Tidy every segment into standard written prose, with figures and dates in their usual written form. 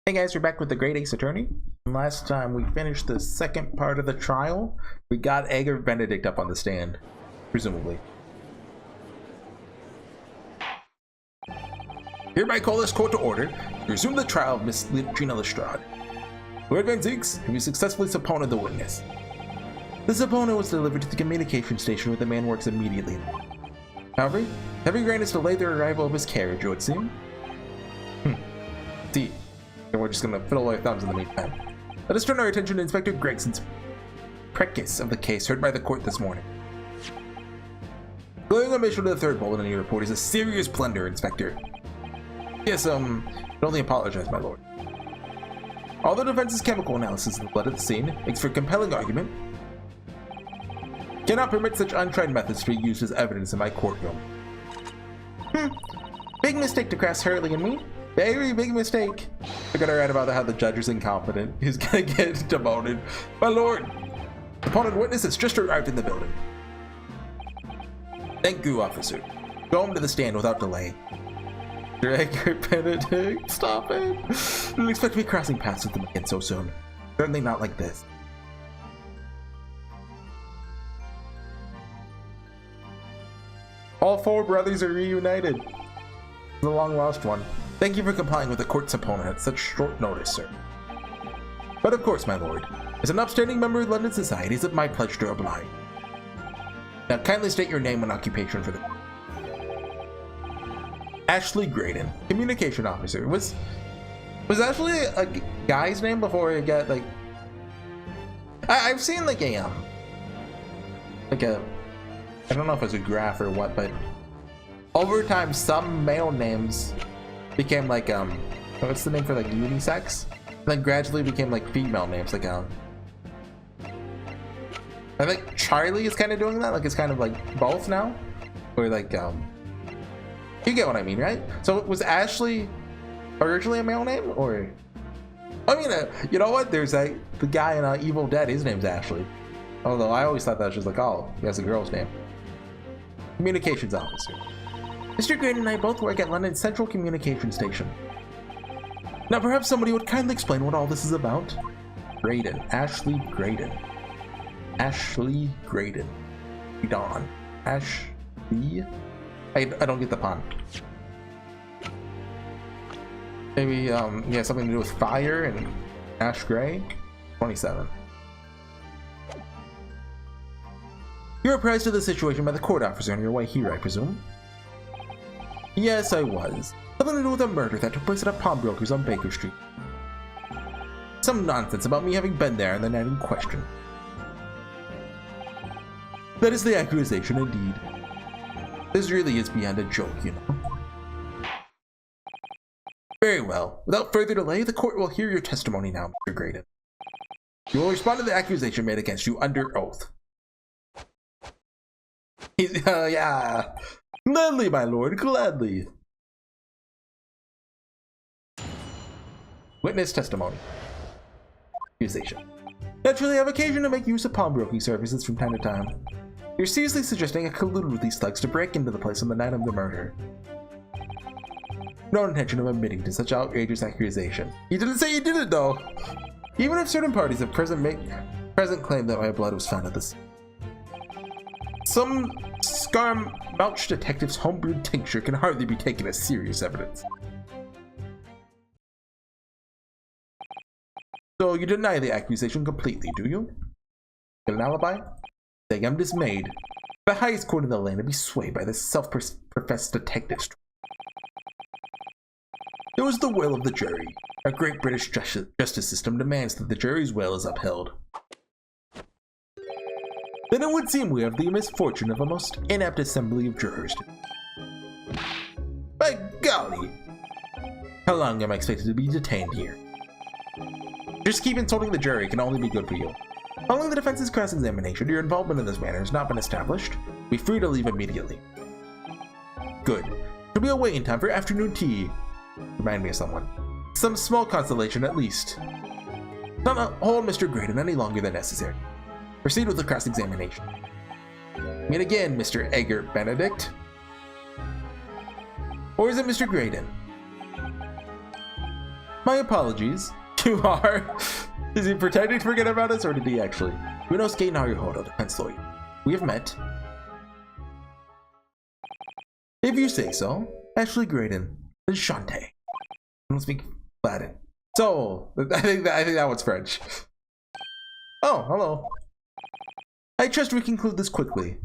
Hey guys, we're back with the Great Ace Attorney. Last time we finished the second part of the trial. We got Eggert Benedict up on the stand, presumably. Hereby call this court to order to resume the trial of Miss Gina Lestrade. Lord Van Zeeks, have you successfully subpoenaed the witness? The subpoena was delivered to the communication station where the man works immediately. However, heavy rain has delayed the arrival of his carriage, it would seem. See. And we're just gonna fiddle our thumbs in the meantime. Let us turn our attention to Inspector Gregson's precis of the case heard by the court this morning. Glaring omission to the third bullet in your report is a serious blunder, Inspector. Yes, I can only apologize, my lord. Although the defense's chemical analysis of the blood at the scene makes for a compelling argument, cannot permit such untried methods to be used as evidence in my courtroom. Big mistake to cast Hurley and me. Very big mistake. I gotta write about how the judge is incompetent. He's gonna get demoted. My lord, the opponent witness has just arrived in the building. Thank you, officer. Go home to the stand without delay. Eggert Benedict, stop it. I didn't expect to be crossing paths with them again so soon. Certainly not like this. All four brothers are reunited. The long lost one. Thank you for complying with the court subpoena at such short notice, sir. But of course, my lord, as an upstanding member of London society, it's my pleasure to oblige. Now kindly state your name and occupation for the court. Ashley Graydon, communication officer. Was Ashley a guy's name before it got like... I've seen like a I don't know if it's a graph or what, but over time some male names became like what's the name for like unisex? Then gradually became like female names, like I think Charlie is kind of doing that, like it's kind of like both now, or like you get what I mean, right? So was Ashley originally a male name, or I mean you know what, there's the guy in Evil Dead, his name's Ashley, although I always thought that was just like, oh, he has a girl's name. Communications officer. Mr. Graydon and I both work at London's Central Communication Station. Now perhaps somebody would kindly explain what all this is about? Graydon. Ashley Graydon. Ashley Graydon. Dawn. Ashley? I don't get the pun. Maybe, yeah, something to do with fire and Ash Gray? 27. You were apprised of the situation by the court officer on your way here, I presume? Yes, I was. Something to do with a murder that took place at a pawnbroker's on Baker Street. Some nonsense about me having been there on the night in question. That is the accusation, indeed. This really is beyond a joke, you know. Very well. Without further delay, the court will hear your testimony now, Mr. Graydon. You will respond to the accusation made against you under oath. Yeah. Gladly, my lord, gladly. Witness testimony. Accusation. Naturally, I have occasion to make use of pawnbroking services from time to time. You're seriously suggesting I colluded with these thugs to break into the place on the night of the murder. No intention of admitting to such outrageous accusation. You didn't say you did it, though. Even if certain parties have present claim that my blood was found at the scene. Some Scarmouch detective's homebrewed tincture can hardly be taken as serious evidence. So you deny the accusation completely, do you? Get an alibi? Saying I'm dismayed. The highest court in the land to be swayed by this self-professed detective. It was the will of the jury. Our great British justice system demands that the jury's will is upheld. Then it would seem we have the misfortune of a most inept assembly of jurors. By golly! How long am I expected to be detained here? Just keep insulting the jury can only be good for you. Following the defense's cross-examination, your involvement in this matter has not been established. Be free to leave immediately. Good. There'll be a waiting time for afternoon tea. Remind me of someone. Some small consolation at least. Don't hold Mr. Graydon any longer than necessary. Proceed with the cross-examination. Meet again, Mr. Eggert Benedict. Or is it Mr. Graydon? My apologies. You are? Is he pretending to forget about us, or did he actually? Unosuke Naruhodo, defense lawyer. We have met. If you say so. Ashley Graydon. And Shantae. I don't speak Latin. So, I think that one's French. Oh, hello. I trust we conclude this quickly.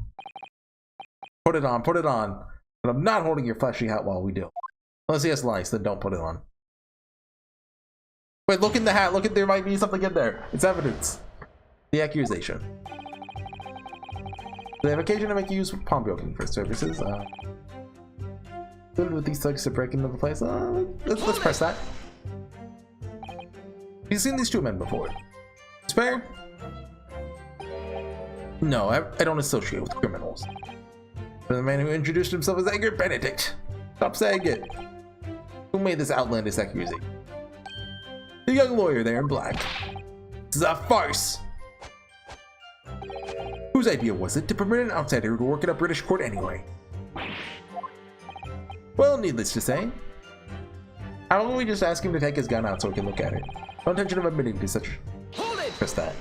Put it on, put it on. But I'm not holding your flashy hat while we do. Unless he has lice, then don't put it on. Wait, look in the hat. Look at, there might be something in there. It's evidence. The accusation. They have occasion to make use of pawnbroking for services. Good with these thugs to break into the place. Let's press that. You've seen these two men before. Spare? No, I don't associate with criminals. But the man who introduced himself as Eggert Benedict. Stop saying it. Who made this outlandish accusation? The young lawyer there in black. This is a farce. Whose idea was it to permit an outsider to work in a British court anyway? Well, needless to say, how about we just ask him to take his gun out so we can look at it? No intention of admitting to such. Hold it! Just that.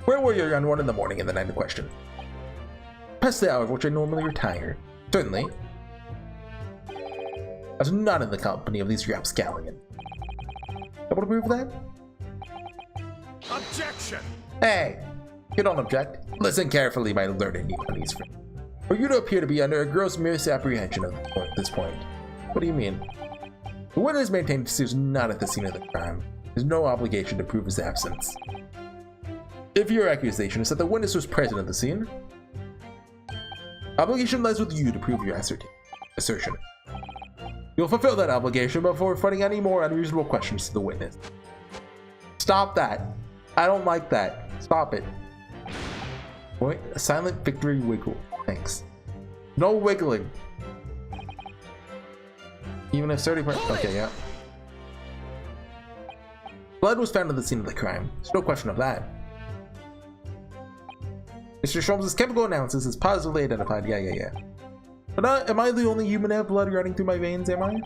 Where were you around 1 in the morning in the night in question? Past the hour of which I normally retire. Certainly. I was not in the company of these rapscallions. Able to prove that? Objection! Hey! You don't object. Listen carefully, my learned Japanese friend. For you to appear to be under a gross misapprehension at this point. What do you mean? The witness maintained he was not at the scene of the crime. There's no obligation to prove his absence. If your accusation is that the witness was present at the scene, obligation lies with you to prove your assertion. You'll fulfill that obligation before fighting any more unreasonable questions to the witness. Stop that. I don't like that. Stop it. Wait, a silent victory wiggle. Thanks. No wiggling. Even if 30%. Okay, yeah. Blood was found at the scene of the crime. There's no question of that. Mr. Sholmes' chemical analysis is positively identified. Yeah. But am I the only human to have blood running through my veins, am I?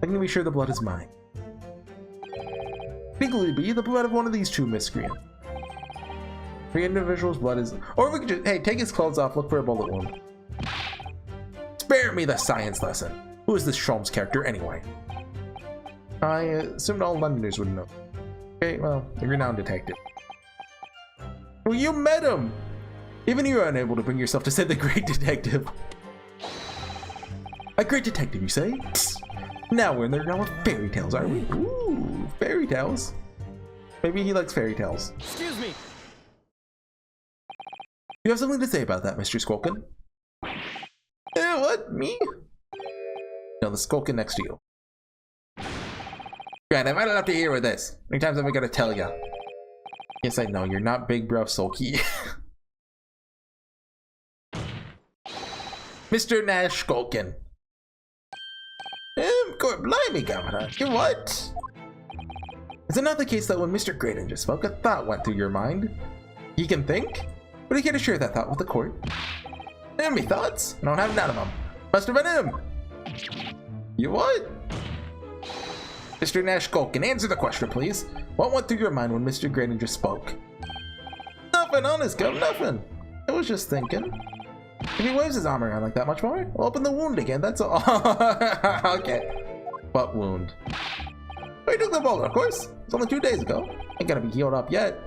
I can be sure the blood is mine. Legally be the blood of one of these two miscreants. The individual's blood is... Or we could just... Hey, take his clothes off, look for a bullet wound. Spare me the science lesson. Who is this Sholmes character anyway? I assumed all Londoners would know. Okay, well, a renowned detective. Well, you met him! Even you are unable to bring yourself to say the great detective. A great detective, you say? Now we're in the realm of fairy tales, are we? Ooh, fairy tales. Maybe he likes fairy tales. Excuse me. You have something to say about that, Mr. Skulkin? What? Me? No, the Skulkin next to you. Grant, I've had enough to hear with this. How many times have I got to tell you? Yes, I know. You're not big bro sulky. Mr. Nash Skulkin. God, blimey, Governor. You what? Is it not the case that when Mr. Graydon just spoke, a thought went through your mind? He can think? But he can't share that thought with the court. Any thoughts? I don't have none of them. Must have been him. You what? Mr. Nash Skulkin, answer the question, please. What went through your mind when Mr. Graydon just spoke? Nothing, honest, Gov, nothing. I was just thinking. If he waves his arm around like that much more, we'll open the wound again, that's all. Okay. What wound? Oh, he took the bullet, of course. It's only 2 days ago. Ain't gonna be healed up yet.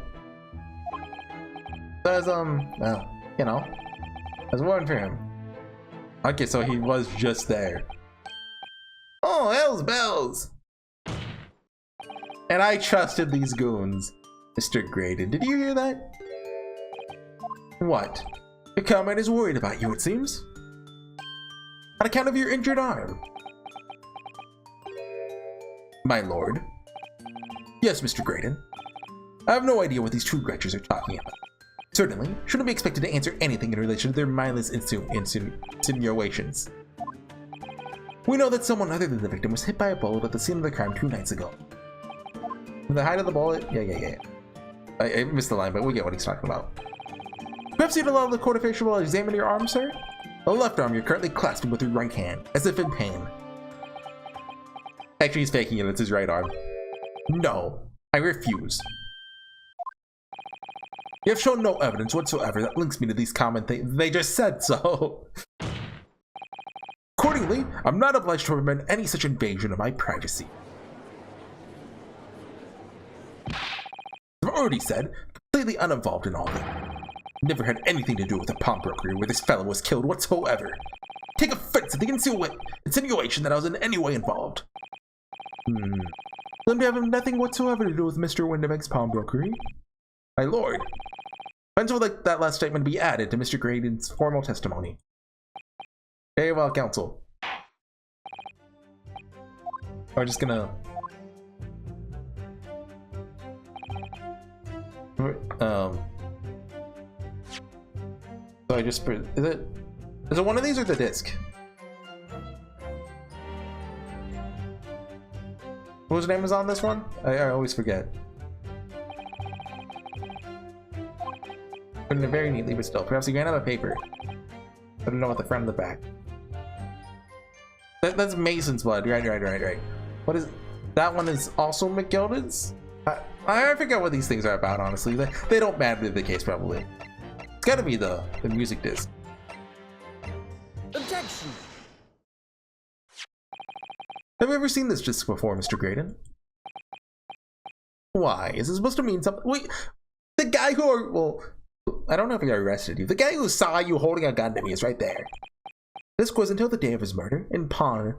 There's, well, you know, there's one for him. Okay, so he was just there. Oh, hell's bells! And I trusted these goons. Mr. Graydon, did you hear that? What? Your comrade is worried about you, it seems. On account of your injured arm. My lord. Yes, Mr. Graydon. I have no idea what these two wretches are talking about. Certainly, shouldn't be expected to answer anything in relation to their mindless insinuations. We know that someone other than the victim was hit by a bullet at the scene of the crime 2 nights ago. The height of the bullet? Yeah. I missed the line, but we get what he's talking about. Perhaps you'd allow the court official to examine your arm, sir? The left arm you're currently clasping with your right hand, as if in pain. Actually, he's faking it. It's his right arm. No, I refuse. You have shown no evidence whatsoever that links me to these common things. They just said so. Accordingly, I'm not obliged to prevent any such invasion of my privacy. I've already said, completely uninvolved in all of it. Never had anything to do with the pawnbrokery where this fellow was killed whatsoever. Take offense at the insinuation that I was in any way involved. Then we have nothing whatsoever to do with Mr. Windibank's pawnbrokery. My lord, I would like that last statement to be added to Mr. Graydon's formal testimony. Very well, counsel. We're just gonna... So I just... Is it one of these or the disc? Whose name is on this one? I always forget. Putting it very neatly, but still. Perhaps he ran out of paper. I don't know what the front and the back. That's Mason's blood. Right. What is... That one is also McGilded's? I forget what these things are about, honestly. They don't matter in the case, probably. It's gotta be the music disc. Objection! Have you ever seen this disc before, Mr. Graydon? Why? Is it supposed to mean something? Wait, the guy who... Well, I don't know if he arrested you. The guy who saw you holding a gun to me is right there. This was until the day of his murder in pawn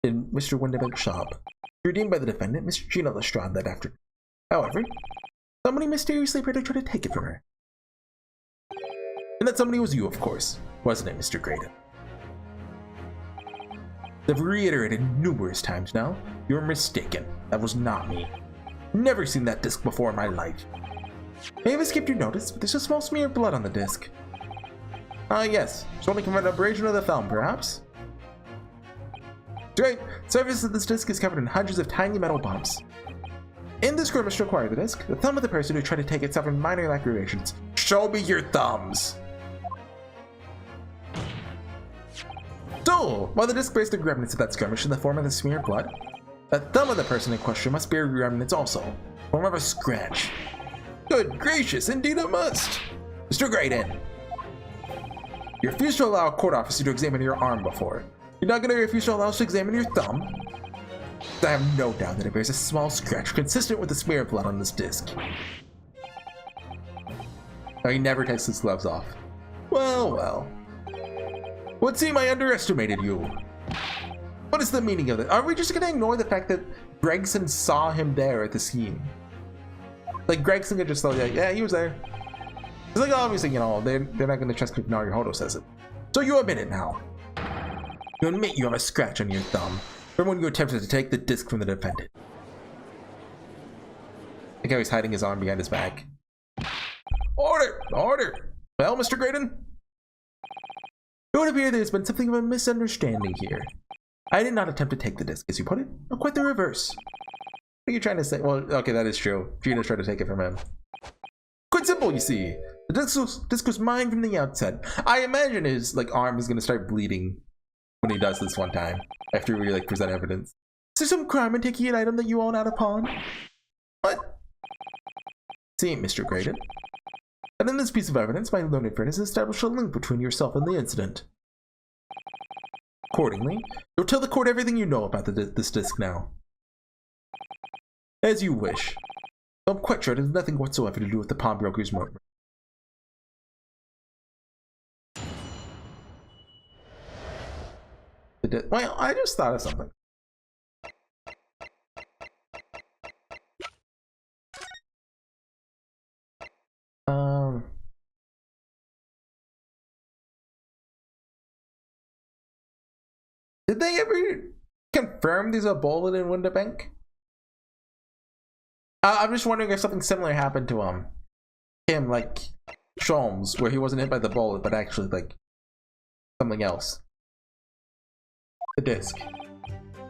in Mr. Windibank's shop, redeemed by the defendant, Mr. Gina Lestrade, that afternoon. However, somebody mysteriously appeared to try to take it from her. And that somebody was you, of course, wasn't it, Mr. Graydon? I've reiterated numerous times now, you're mistaken. That was not me. Never seen that disc before in my life. May have escaped your notice, but there's a small smear of blood on the disc. Yes. It's only from an abrasion of the thumb, perhaps? That's right. The surface of this disc is covered in hundreds of tiny metal bumps. In the skirmish to acquire the disc, the thumb of the person who tried to take it suffered minor lacerations. Show me your thumbs! So, while the disc bears the remnants of that skirmish in the form of the smear of blood, the thumb of the person in question must bear remnants also, in the form of a scratch. Good gracious, indeed it must! Mr. Graydon! You refuse to allow a court officer to examine your arm before. You're not going to refuse to allow us to examine your thumb? I have no doubt that it bears a small scratch consistent with the smear of blood on this disc. Oh, he never takes his gloves off. Well. Would seem I underestimated you. What is the meaning of it? Are we just going to ignore the fact that Gregson saw him there at the scene? Like, Gregson could just tell you, yeah, he was there. It's like, obviously, you know, they're not going to trust if Naruhodo says it. So you admit it now. You admit you have a scratch on your thumb from when you attempted to take the disc from the defendant. The guy was hiding his arm behind his back. Order! Order! Well, Mr. Graydon? It would appear there's been something of a misunderstanding here. I did not attempt to take the disc, as you put it, but quite the reverse. What are you trying to say? Well, okay, that is true. Gina's tried to take it from him. Quite simple, you see. The disc was mine from the outset. I imagine his arm is gonna start bleeding when he does this one time, after we present evidence. Is there some crime in taking an item that you own out of pawn? What? See, Mr. Graydon. And in this piece of evidence, my learned friend has established a link between yourself and the incident. Accordingly, you'll tell the court everything you know about this disc now. As you wish. I'm quite sure it has nothing whatsoever to do with the pawnbroker's murder. Well, I just thought of something. Did they ever confirm there's a bullet in Windibank? I'm just wondering if something similar happened to him, like Sholmes, where he wasn't hit by the bullet, but actually something else. The disc.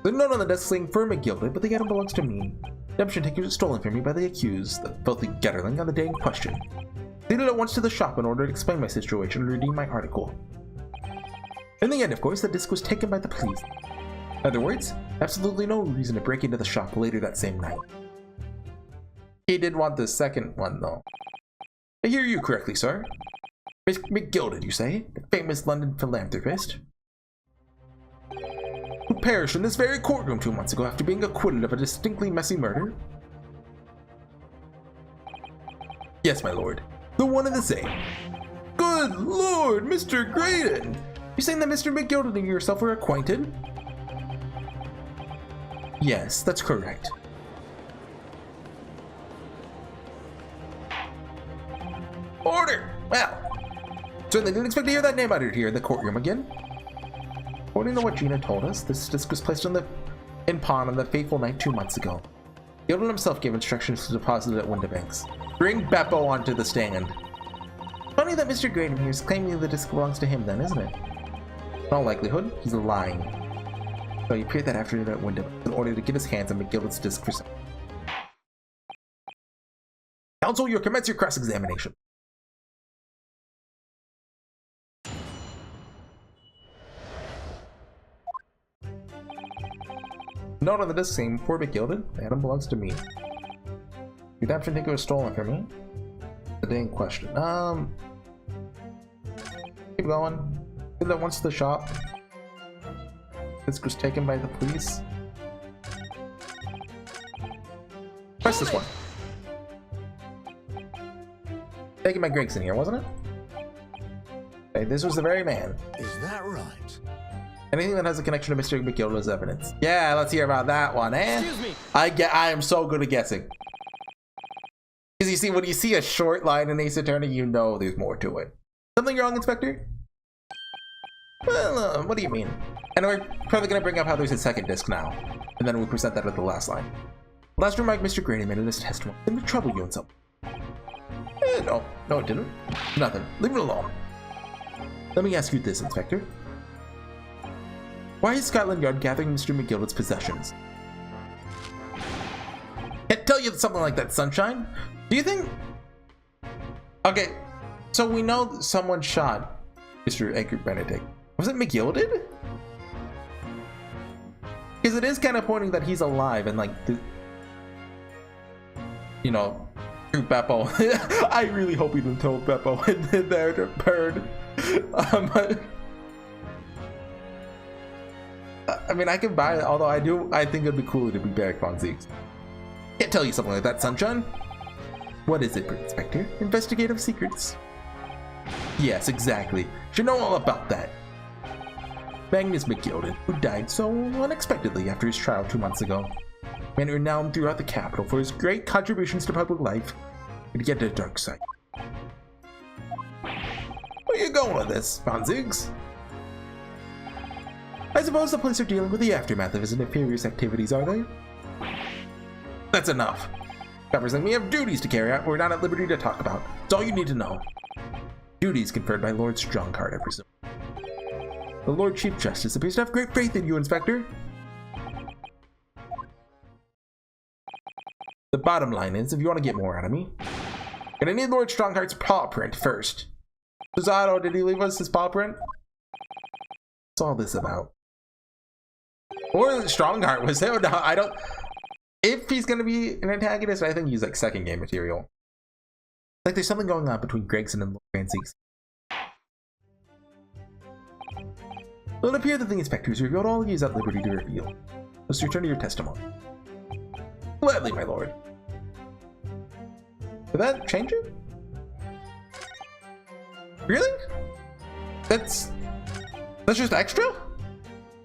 The note on the desk saying firmly gilded, but the item belongs to me. Redemption ticket was stolen from me by the accused, the filthy Getterling, on the day in question. I proceeded at once to the shop in order to explain my situation and redeem my article. In the end, of course, the disc was taken by the police. In other words, absolutely no reason to break into the shop later that same night. He did want the second one, though. I hear you correctly, sir. Miss McGilded, you say? The famous London philanthropist? Who perished in this very courtroom 2 months ago after being acquitted of a distinctly messy murder? Yes, my lord. The one and the same. Good lord, Mr. Graydon! You saying that Mr. McGilded and yourself were acquainted? Yes, that's correct. Order! Well, certainly didn't expect to hear that name uttered here in the courtroom again. According to what Gina told us, this disc was placed in pawn on the fateful night 2 months ago. Gilded himself gave instructions to deposit it at Windibanks. Bring Beppo onto the stand. Funny that Mr. Graydon here is claiming the disc belongs to him then, isn't it? In all likelihood, he's lying. So he appeared that afternoon at Windibanks in order to get his hands on McGilded's disc for some. Counsel, you commence your cross-examination. Note on the disc saying, "For McGilded, the item belongs to me. You don't think it was stolen from me?" The day in question. Keep going. Did that once to the shop. This was taken by the police. Press this one. Taken by Gregson here, wasn't it? Hey, this was the very man. Is that right? Anything that has a connection to Mr. McGilded is evidence. Yeah, let's hear about that one, eh? Excuse me. I am so good at guessing. Because you see, when you see a short line in Ace Attorney, you know there's more to it. Something wrong, Inspector? Well, what do you mean? And we're probably going to bring up how there's a second disc now. And then we'll present that at the last line. Last remark Mr. Graydon made in his testimony didn't trouble you in some. No, it didn't. Nothing. Leave it alone. Let me ask you this, Inspector. Why is Scotland Yard gathering Mr. McGilded's possessions? Can't tell you something like that, Sunshine. Do you think... Okay, so we know someone shot Mr. Eggert Benedict. Was it McGilded? Because it is kind of pointing that he's alive and like, you know, through Beppo. I really hope he didn't tell Beppo in there to burn. I mean, I can buy it, although I think it'd be cooler to be Barrack von Ziegs. Can't tell you something like that, Sunshine. What is it, Inspector? Investigative secrets. Yes, exactly. Should know all about that. Magnus McGilded, who died so unexpectedly after his trial 2 months ago. Man renowned throughout the capital for his great contributions to public life, and yet to the dark side. Where are you going with this, von Ziegs? I suppose the police are dealing with the aftermath of his nefarious activities, are they? That's enough. Coppers like me have duties to carry out we're not at liberty to talk about. It's all you need to know. Duties conferred by Lord Strongheart, I presume. The Lord Chief Justice appears to have great faith in you, Inspector. The bottom line is, if you want to get more out of me, gonna need Lord Strongheart's paw print first. Susato, did he leave us his paw print? What's all this about? Or Strongheart was there? No, I don't... If he's gonna be an antagonist, I think he's like second game material. Like there's something going on between Gregson and Lord Van Ziegs. It would appear that the inspectors revealed all he is at liberty to reveal. Let's return to your testimony. Gladly, my lord. Did that change it? Really? That's just extra?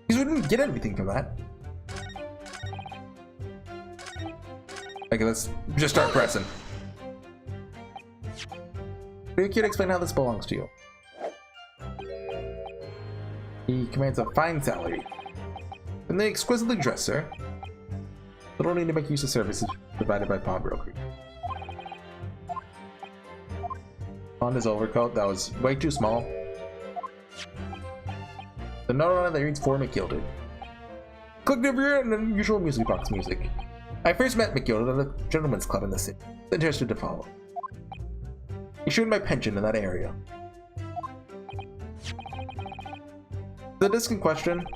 Because we didn't get anything from that. Okay, let's just start pressing. Are you care to explain how this belongs to you? He commands a fine salary. And they exquisitely dress, sir. But don't need to make use of services provided by pawnbrokers. On his overcoat, that was way too small. The note on it that reads for McGilded. Clicked over here and unusual music box music. I first met McGilded at a gentleman's club in the city. Interested to follow. He showed my pension in that area. The disc in question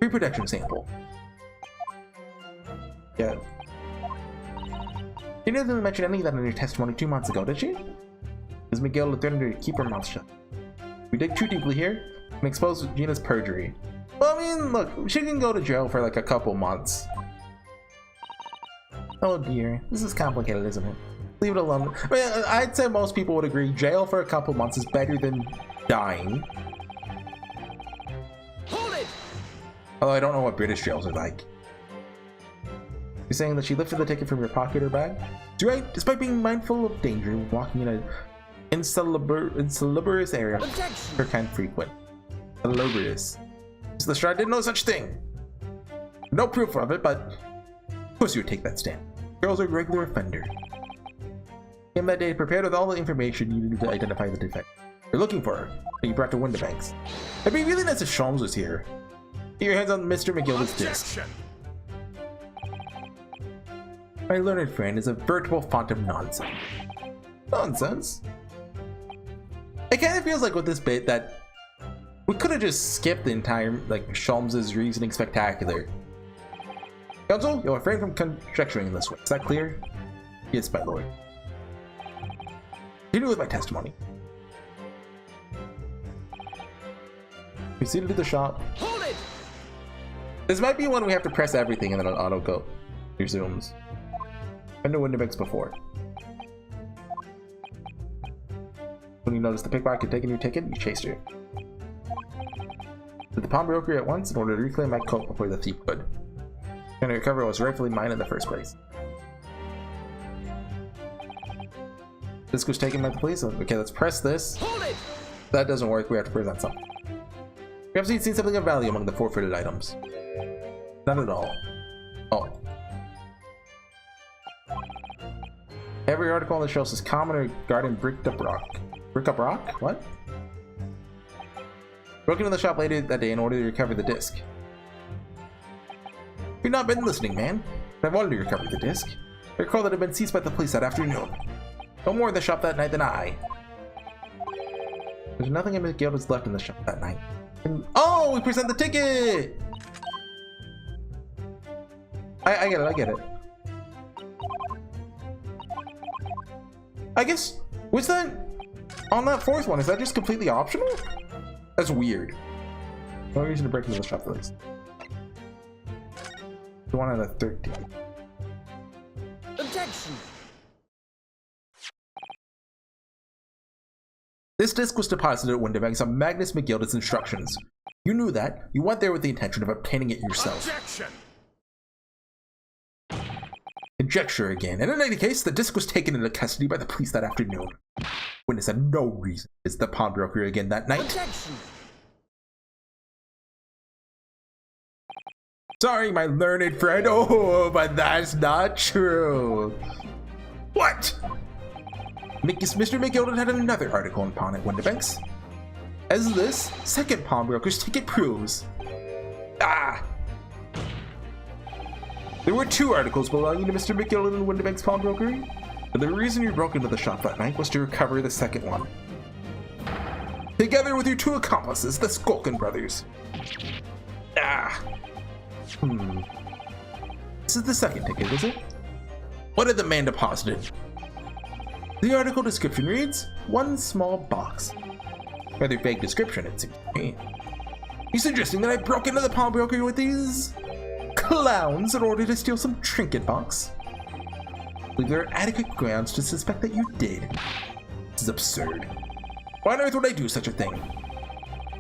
Reproduction sample. Yeah. She didn't mention any of that in her testimony 2 months ago, did she? Ms. McGill threatened her to keep her mouth shut. We dig too deeply here and expose Gina's perjury. Well, I mean, look, she can go to jail for like a couple months. Oh dear, this is complicated, isn't it? Leave it alone. I mean, I'd say most people would agree jail for a couple months is better than dying. Hold it! Although I don't know what British jails are like. You're saying that she lifted the ticket from your pocket or bag? That's right, despite being mindful of danger, walking in an insalubrious area, her kind frequent. Salubrious. So the Shard did no such thing. No proof of it, but of course you would take that stand. Girls are a regular offender. Came that day prepared with all the information you needed to identify the defect. You're looking for her, and you brought to Windibanks. It'd be really nice if Sholmes was here. Get your hands on Mr. McGilda's disc. My learned friend is a veritable font of nonsense. Nonsense? It kind of feels like with this bit that we could have just skipped the entire, like, Sholmes' reasoning spectacular. Counsel, you'll refrain from conjecturing in this way. Is that clear? Yes, my lord. Continue with my testimony. Proceeded to the shop. Hold it! This might be one we have to press everything and then an auto go resumes. Been to Windibanks before. When you notice the pickpocket taking your ticket, you chased her. Did the pawnbroker at once in order to reclaim my coat before the thief could. Trying to recover what was rightfully mine in the first place. This was taken by the police. Okay, let's press this. Hold it! If that doesn't work, we have to present something. Perhaps you'd seen something of value among the forfeited items. Not at all. Oh. Every article on the shelf is common or garden bricked up rock. Brick up rock? What? Broke into the shop later that day in order to recover the disc. You've not been listening, man. I wanted to recover the disc. I recall that it had been seized by the police that afternoon. No more in the shop that night than I. There's nothing in McGilda's left in the shop that night. And, oh, we present the ticket! I get it, I get it. I guess, was that, on that fourth one, is that just completely optional? That's weird. No reason to break into the shop for this. The one on the 13th. Objection! This disc was deposited at Windibanks on Magnus McGilda's instructions. You knew that. You went there with the intention of obtaining it yourself. Objection! Conjecture again. And in any case, the disc was taken into custody by the police that afternoon. Witness had no reason to visit the pawnbroker again that night. Objection! Sorry, my learned friend. Oh, but that's not true. What? Mr. McGilda had another article on pawn at Windibanks. As this second pawnbroker's ticket proves. Ah! There were 2 articles belonging to Mr. McGilda in Windibanks pawnbrokery, but the reason you broke into the shop that night was to recover the second one. Together with your 2 accomplices, the Skulkin brothers. Ah! This is the second ticket, is it? What had the man deposited? The article description reads, 1 small box. Rather vague description, it seems to me. He's suggesting that I broke into the pawnbroker with these clowns in order to steal some trinket box? I believe there are adequate grounds to suspect that you did. This is absurd. Why on earth would I do such a thing?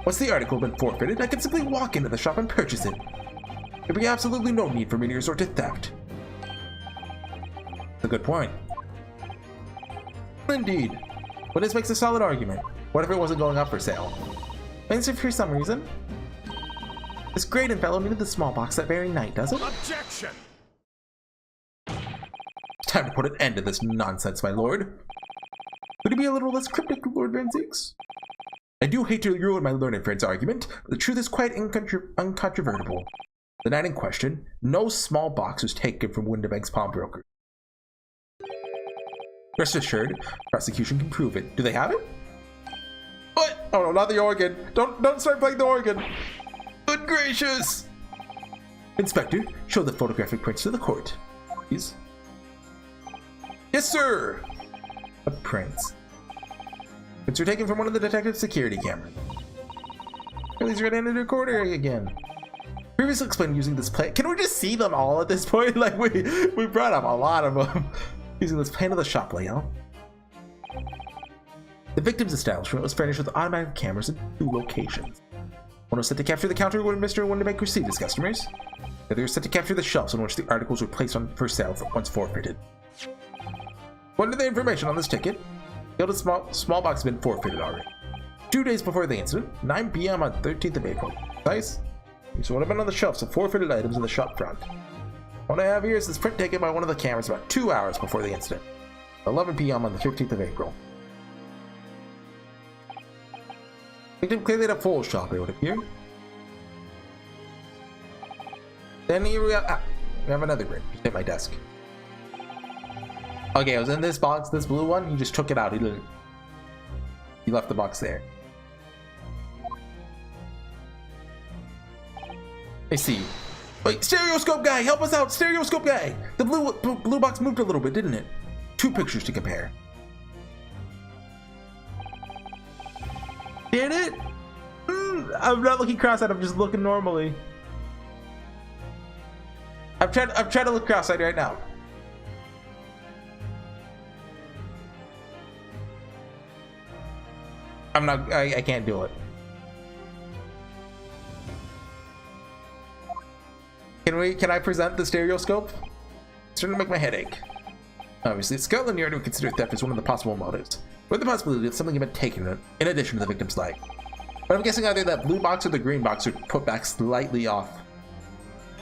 Once the article had been forfeited, I could simply walk into the shop and purchase it. There'd be absolutely no need for me to resort to theft. That's a good point. Indeed. But this makes a solid argument. What if it wasn't going up for sale? Means if for some reason, this Graydon fellow needed the small box that very night, does it? Objection! It's time to put an end to this nonsense, my lord. Could you be a little less cryptic, Lord Van Zeeks? I do hate to ruin my learned friend's argument, but the truth is quite uncontrovertible. The night in question, no small box was taken from Windibanks pawnbroker. Rest assured, prosecution can prove it. Do they have it? What? Oh no, not the organ. Don't start playing the organ. Good gracious! Inspector, show the photographic prints to the court. Please. Yes, sir! The prints. Prints are taken from one of the detective's security cameras. These are in the recorder again. Previously explained using this plan. Can we just see them all at this point? Like we brought up a lot of them. Using this plan of the shop layout. The victim's establishment was furnished with automatic cameras in 2 locations. One was set to capture the counter when Mr. Winderbank received his customers. The other was set to capture the shelves on which the articles were placed on for sale once forfeited. According to the information on this ticket, the small box had been forfeited already. 2 days before the incident, 9 p.m. on 13th of April. Nice. These would have been on the shelves of forfeited items in the shop front. What I have here is this print taken by one of the cameras about 2 hours before the incident. 11 p.m. on the 15th of April. Victim clearly had a full shop, it would appear. Then here we have another print. Just hit my desk. Okay, it was in this box, this blue one. He just took it out. He left the box there. I see. Wait, stereoscope guy, help us out! Stereoscope guy! The blue box moved a little bit, didn't it? 2 pictures to compare. Did it? I'm not looking cross-eyed, I'm just looking normally. I'm trying to look cross-eyed right now. I'm not, I can't do it. Can I present the stereoscope? It's starting to make my head ache. Obviously, Scotland Yard would consider theft as one of the possible motives, with the possibility that something had been taken in addition to the victim's life. But I'm guessing either that blue box or the green box are put back slightly off,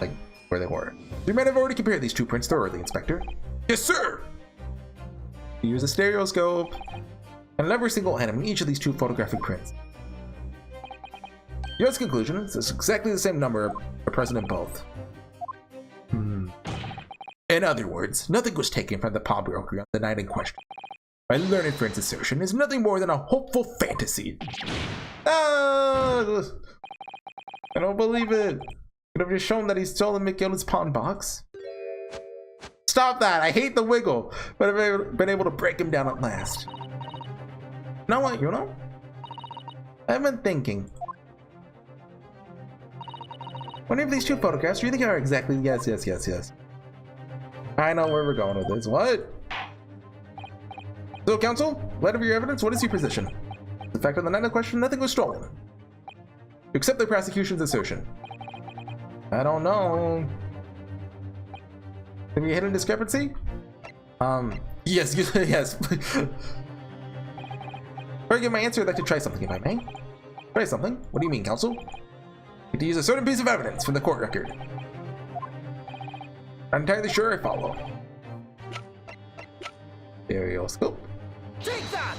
like where they were. You might have already compared these 2 prints thoroughly, Inspector. Yes, sir! Use a stereoscope. And every single item in each of these 2 photographic prints. Yours conclusion is exactly the same number are present in both. In other words, nothing was taken from the pawnbroker on the night in question. My learned friend's assertion is nothing more than a hopeful fantasy. Ah, I don't believe it. Could have just shown that he stolen McGillen's pawn box. Stop that! I hate the wiggle, but I've been able to break him down at last. You know what, you know? I've been thinking. Whenever these 2 photographs, do you think are exactly yes. I know where we're going with this. What? So, counsel, in light of your evidence, what is your position? The fact on the night of question, nothing was stolen. You accept the prosecution's assertion. I don't know. Have you hit a discrepancy? Yes. Before I give my answer, I'd like to try something, if I may. Try something? What do you mean, counsel? You to use a certain piece of evidence from the court record. Not entirely sure I follow. Stereoscope. Take that!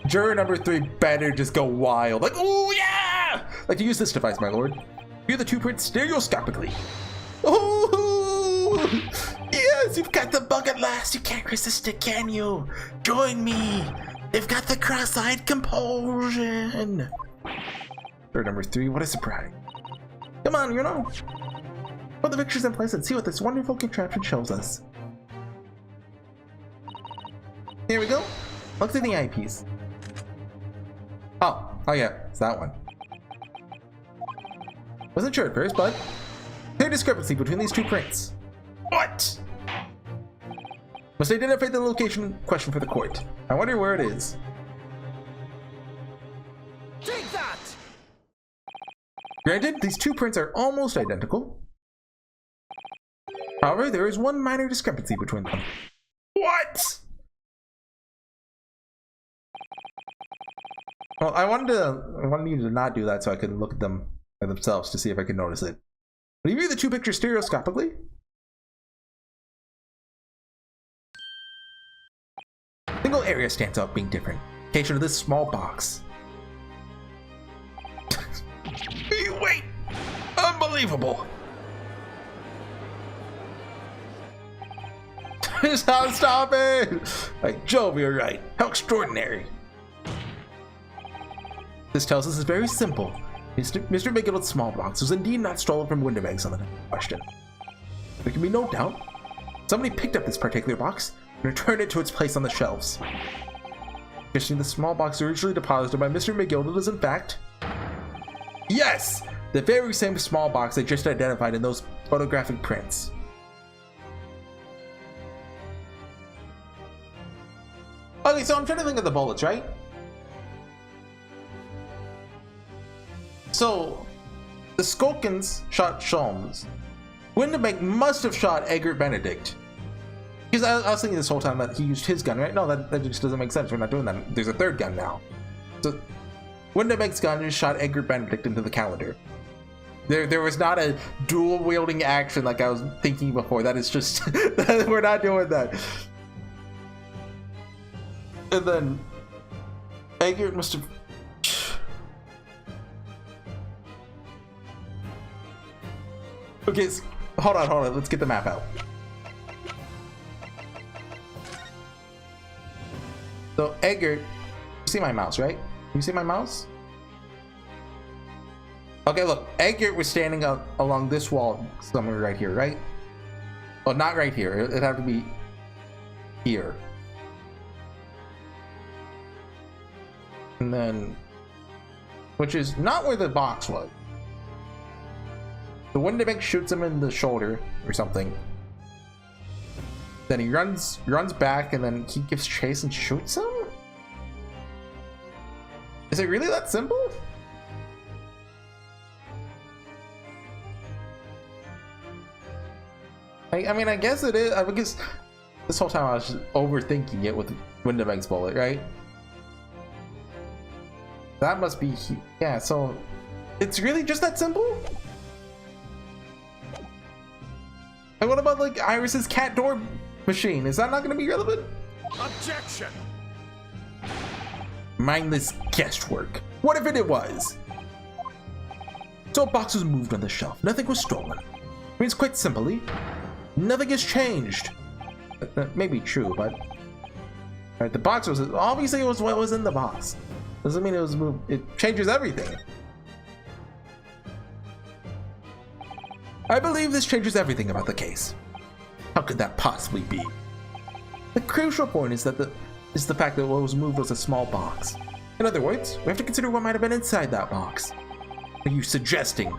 Juror number 3 better just go wild. Like, oh yeah! Like to use this device, my lord. View the 2 prints stereoscopically. Oh! Yes, you've got the bug at last. You can't resist it, can you? Join me. They've got the cross-eyed compulsion. Juror number 3, what a surprise. Come on, you know. Put the pictures in place and see what this wonderful contraption shows us. There we go. Look at the eyepiece. Oh yeah, it's that one. Wasn't sure at first, but clear discrepancy between these 2 prints. What? Must identify the location in question for the court. I wonder where it is. Take that! Granted, these 2 prints are almost identical. However, there is one minor discrepancy between them. What? Well, I wanted you to not do that so I could look at them by themselves to see if I could notice it. When you view the 2 pictures stereoscopically, a single area stands out being different. Location of this small box. Wait! Unbelievable! Stop it! Like, Jove, you're right. How extraordinary. This tells us it's very simple. Mr. McGillicud's small box was indeed not stolen from Windibanks on the question. There can be no doubt. Somebody picked up this particular box and returned it to its place on the shelves. Christian, the small box originally deposited by Mr. McGillicud is in fact... Yes! The very same small box I just identified in those photographic prints. Okay, so I'm trying to think of the bullets, right? So, the Skulkins shot Sholmes. Windibank must have shot Eggert Benedict. Because I was thinking this whole time that he used his gun, right? No, that just doesn't make sense. We're not doing that. There's a third gun now. So, Windibank's gun just shot Eggert Benedict into the calendar. There was not a dual wielding action like I was thinking before. That is just we're not doing that. And then Eggert must have. Okay, hold on. Let's get the map out. So Eggert, you see my mouse, right? You see my mouse? Okay, look, Eggert was standing up along this wall somewhere right here, right? Oh, not right here. It'd have to be here. And then, which is not where the box was. The Windibank shoots him in the shoulder or something. Then he runs back and then he gives chase and shoots him? Is it really that simple? I mean, I guess it is. I guess this whole time I was just overthinking it with Windibank's bullet, right? That must be, yeah, so it's really just that simple? And what about like Iris's cat door machine? Is that not going to be relevant? Objection! Mindless guesswork. What if it was? So a box was moved on the shelf. Nothing was stolen. It means quite simply, nothing has changed. That may be true, but right, the box was obviously it was what was in the box. Doesn't mean it was moved. It changes everything. I believe this changes everything about the case. How could that possibly be? The crucial point is that the fact that what was moved was a small box. In other words, we have to consider what might have been inside that box. What are you suggesting?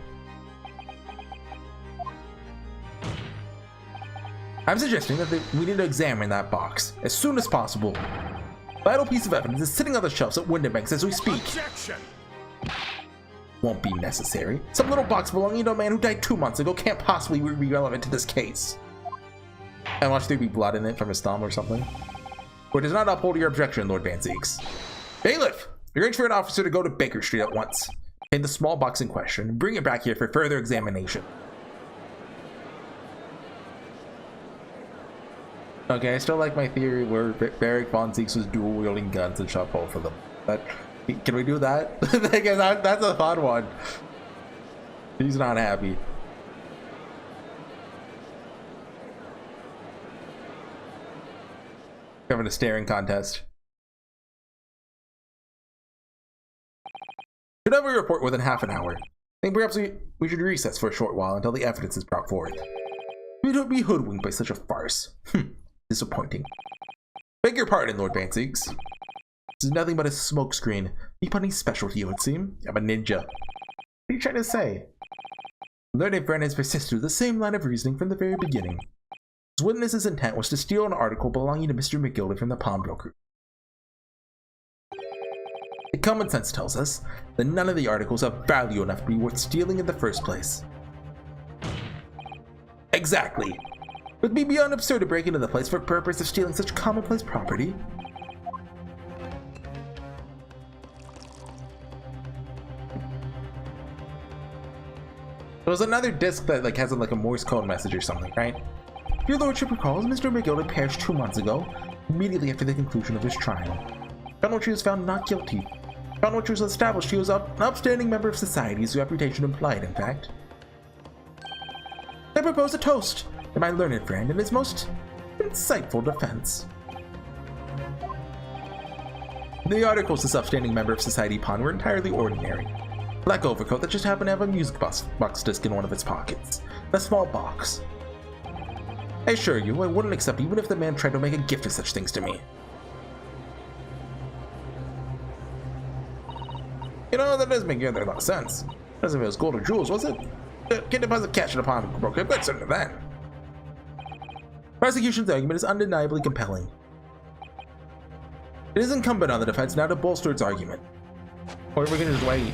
I'm suggesting that we need to examine that box as soon as possible. A vital piece of evidence is sitting on the shelves at Windibanks as we speak. Objection! Won't be necessary. Some little box belonging to a man who died 2 months ago can't possibly be relevant to this case. And watch there be blood in it from his thumb or something. Or does not uphold your objection, Lord Van Zeeks. Bailiff, arrange for an officer to go to Baker Street at once. Take the small box in question and bring it back here for further examination. Okay, I still like my theory where Barrick Von Zeeks was dual wielding guns and shot both of them. But can we do that? That's a fun one. He's not happy. Having a staring contest. Should have a report within half an hour. I think perhaps we should recess for a short while until the evidence is brought forth. We don't be hoodwinked by such a farce. Disappointing. Beg your pardon, Lord Van Zeeks. This is nothing but a smokescreen. Deep honey specialty, it would seem. I'm a ninja. What are you trying to say? Learned friend has persisted with the same line of reasoning from the very beginning. His witness's intent was to steal an article belonging to Mr. McGillicud from the pawnbroker. The common sense tells us that none of the articles have value enough to be worth stealing in the first place. Exactly. It would be beyond absurd to break into the place for the purpose of stealing such commonplace property. There was another disc that like has like a Morse code message or something, right? Your lordship recalls Mr. McGillicud perished 2 months ago, immediately after the conclusion of his trial. Found which he was found not guilty. Found which was established he was an upstanding member of society, his reputation implied, in fact. I propose a toast to my learned friend and his most insightful defense. The articles this upstanding member of society pawned were entirely ordinary. black overcoat that just happened to have a music box disc in one of its pockets. A small box. I assure you, I wouldn't accept even if the man tried to make a gift of such things to me. You know, that doesn't make a lot of sense. Doesn't if it was gold or jewels, was it? Can't deposit cash in a pawnbroker, but certain of that. Prosecution's argument is undeniably compelling. It is incumbent on the defense now to bolster its argument. Or we're gonna just wait.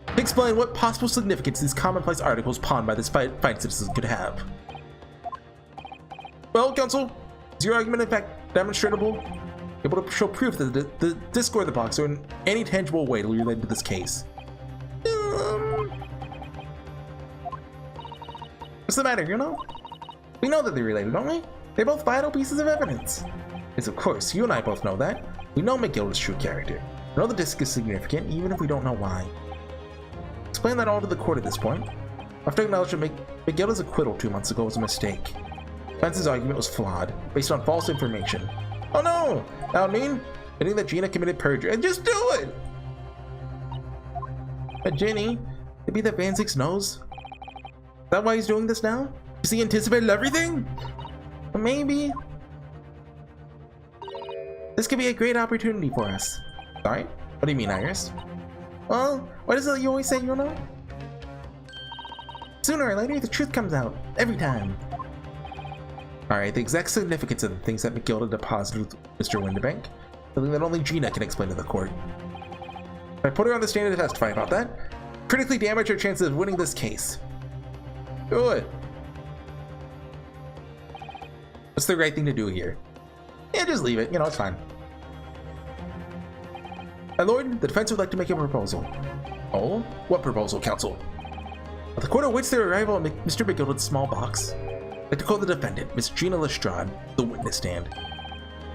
To explain what possible significance these commonplace articles pawned by this fine citizen could have. Well, counsel, is your argument in fact demonstrable? Able to show proof that the disc or the box are in any tangible way related to this case? What's the matter, you know? We know that they're related, don't we? They're both vital pieces of evidence. Yes, of course, you and I both know that. We know McGilda's true character. We know the disc is significant, even if we don't know why. Explain that all to the court at this point. I have to acknowledge that McGilda's acquittal 2 months ago was a mistake. Fence's argument was flawed, based on false information. Oh no! That would mean admitting that Gina committed perjury. And just do it! But Ginny, maybe that Van Six knows? Is that why he's doing this now? Does he anticipate everything? Maybe. This could be a great opportunity for us. Sorry? What do you mean, Iris? Well, what is it you always say, you know? Sooner or later, the truth comes out. Every time. Alright, the exact significance of the things that McGilda deposited with Mr. Windibank, something that only Gina can explain to the court. If I put her on the stand to testify about that, critically damage her chances of winning this case. Good. What's the right thing to do here? Yeah, just leave it. You know, it's fine. My lord, the defense would like to make a proposal. Oh? What proposal, counsel? While the court awaits their arrival at Mr. McGilda's small box, I'd like to call the defendant, Miss Gina Lestrade, to the witness stand.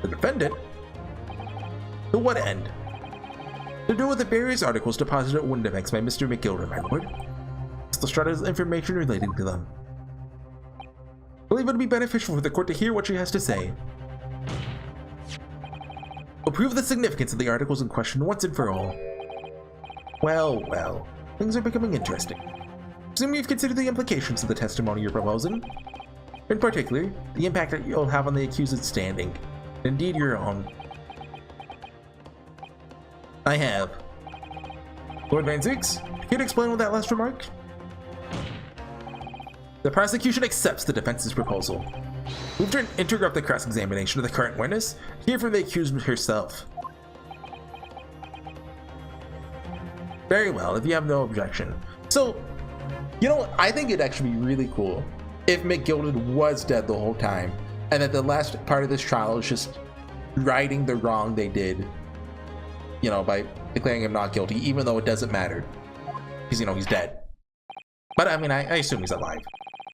The defendant? To what end? To do with the various articles deposited at Windibanks by Mr. McGilda, my lord. Miss Lestrade has information relating to them. I believe it would be beneficial for the court to hear what she has to say. We'll prove the significance of the articles in question once and for all. Well, well, things are becoming interesting. Assume you've considered the implications of the testimony you're proposing. In particular, the impact that you'll have on the accused's standing, and indeed your own. I have. Lord Van Zix, can you explain with that last remark? The prosecution accepts the defense's proposal. Move to interrupt the cross-examination of the current witness, hear from the accused herself. Very well, if you have no objection. So, you know what? I think it'd actually be really cool if McGilda was dead the whole time, and that the last part of this trial is just righting the wrong they did, you know, by declaring him not guilty, even though it doesn't matter. Because, you know, he's dead. But I mean, I assume he's alive.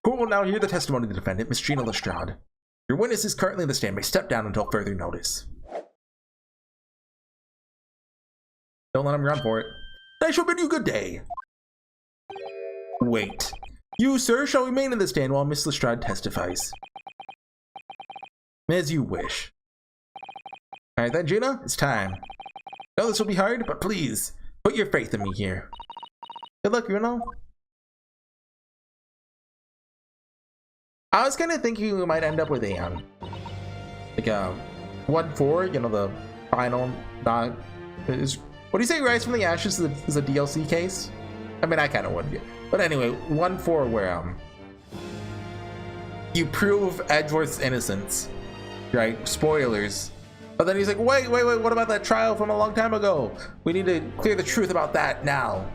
Court will now hear the testimony of the defendant, Miss Gina Lestrade. Your witness is currently in the stand. May step down until further notice. Don't let him run for it. I shall bid you good day. Wait. You, sir, shall remain in the stand while Miss Lestrade testifies. As you wish. Alright then, Gina, it's time. I know this will be hard, but please, put your faith in me here. Good luck, Bruno. I was kind of thinking we might end up with a, like a 1-4, you know, the final, what do you say, Rise from the Ashes is a DLC case? I mean, I kind of would. But anyway, 1-4 where, you prove Edgeworth's innocence, right? Spoilers. But then he's like, wait, what about that trial from a long time ago? We need to clear the truth about that now.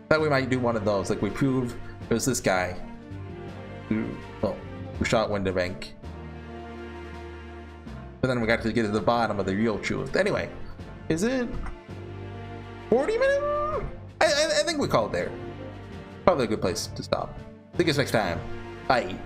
That we might do one of those, like we prove it was this guy who shot Windibank. But then we got to get to the bottom of the real truth. Anyway, is it 40 minutes? I think we call it there. Probably a good place to stop. I think it's next time. Bye.